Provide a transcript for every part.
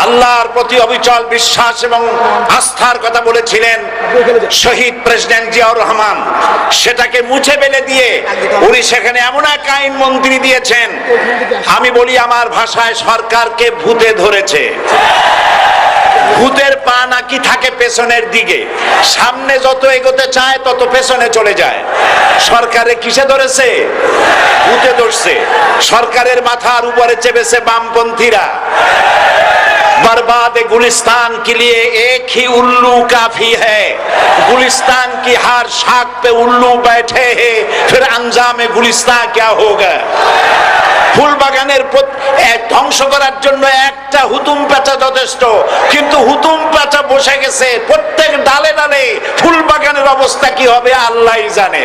আল্লাহর প্রতি অবিচল বিশ্বাস এবং আস্থার কথা বলেছিলেন শহীদ প্রেসিডেন্ট জিয়াউর রহমান, সেটাকে মুছে ফেলে দিয়ে উনি সেখানে এমন এক আইন মন্ত্রী দিয়েছেন, আমি বলি আমার ভাষায় সরকারকে ভূতে ধরেছে। ভূতের পা নাকি থাকে পেছনের দিকে, সামনে যত এগোতে চায় তত পেছনে চলে যায়। সরকারে কিসে ধরেছে? ভূতে ধরছে। সরকারের মাথার উপরে চেপেছে বামপন্থীরা। बर्बाद गुलिस्तान के लिए एक ही उल्लू काफी है, गुलिस्तान की हर शाख पे उल्लू बैठे हैं, फिर अंजाम गुलिस्तान क्या होगा। ফুল বাগানের ধ্বংস করার জন্য একটা হুতুম পেঁচা যথেষ্ট, কিন্তু হুতুম পেঁচা বসে গেছে প্রত্যেক ডালে ডালে। ফুল বাগানের অবস্থা কি হবে আল্লাহই জানে।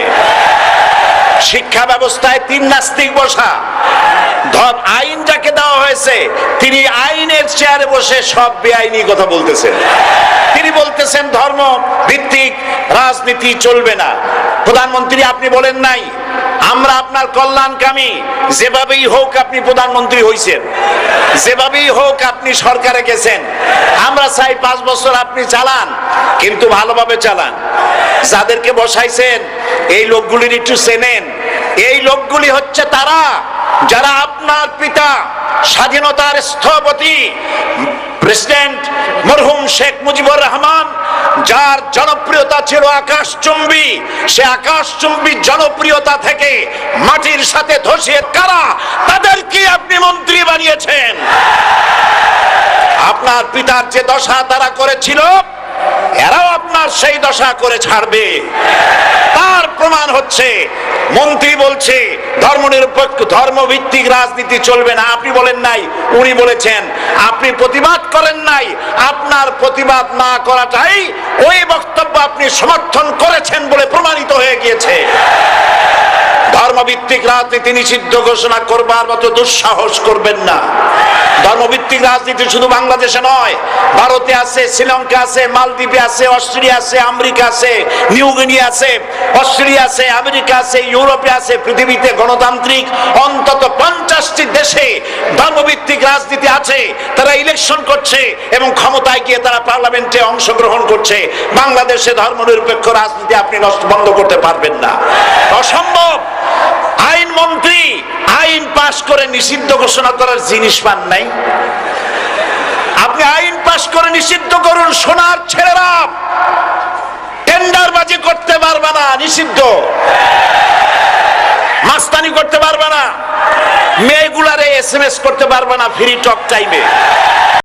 শিক্ষা ব্যবস্থায় তিন নাস্তিক বসা, আইন যাকে দেওয়া হয়েছে তিনি আইনের চেয়ারে বসে সব বেআইনি কথা বলতেছেন। তিনি বলতেছেন ধর্ম ভিত্তিক রাজনীতি চলবে না। প্রধানমন্ত্রী আপনি বলেন নাই আমরা আপনার কল্যাণকামী, যেভাবেই হোক আপনি প্রধানমন্ত্রী হইছেন, যেভাবেই হোক আপনি সরকারে গেছেন, আমরা চাই 5 বছর আপনি চালান, কিন্তু ভালোভাবে চালান। যাদেরকে বসাইছেন এই লোকগুলির একটু চেনেন। এই লোকগুলি হচ্ছে তারা যারা আপনার পিতা স্বাধীনতার স্থপতি প্রেসিডেন্ট মরহুম শেখ মুজিবুর রহমান, যার জনপ্রিয়তা ছিল আকাশচুম্বী, সে আকাশচুম্বী জনপ্রিয়তা থেকে মাটির সাথে ধসিয়ে কারা তাদেরকে আপনি মন্ত্রী বানিয়েছেন। আপনার পিতার যে দশা তারা করেছিল, এরাও আপনার সেই দশা করে ছাড়বে। তার প্রমাণ হচ্ছে মন্ত্রী বলছে ধর্মনিরপেক্ষ ধর্মভিত্তিক রাজনীতি চলবে না। আপনি বলেন নাই, উনি বলেছেন। আপনি প্রতিবাদ করেন নাই, আপনার প্রতিবাদ না করাটাই ওই বক্তব্য আপনি সমর্থন করেছেন বলে প্রমাণিত হয়ে গিয়েছে। ধর্মভিত্তিক রাজনীতি নিষিদ্ধ ঘোষণা করবার মতো দুঃসাহস করবেন না। ধর্মভিত্তিক রাজনীতি শুধু বাংলাদেশে নয়, ভারতে আছে, শ্রীলঙ্কা আছে, মালদ্বীপে আছে, অস্ট্রেলিয়া আছে, আমেরিকা আছে, নিউ গিনি আছে, অস্ট্রেলিয়া আছে, আমেরিকা আছে, ইউরোপে আছে। পৃথিবীতে গণতান্ত্রিক অন্তত 50টি দেশে ধর্মভিত্তিক রাজনীতি আছে। তারা ইলেকশন করছে এবং ক্ষমতায় গিয়ে তারা পার্লামেন্টে অংশগ্রহণ করছে। বাংলাদেশে ধর্মনিরপেক্ষ রাজনীতি আপনি বন্ধ করতে পারবেন না, অসম্ভব। আইন মন্ত্রী আইন পাশ করে নিষিদ্ধ ঘোষণা করার জিনিস পান নাই। আপনি আইন পাশ করে নিষিদ্ধ করুন, সোনার ছেলেরা টেন্ডারবাজি করতে পারবে না, নিষিদ্ধ। মাস্তানি করতে পারবে না, মেয়েগুলারে SMS করতে পারবে না ফ্রি টক টাইমে।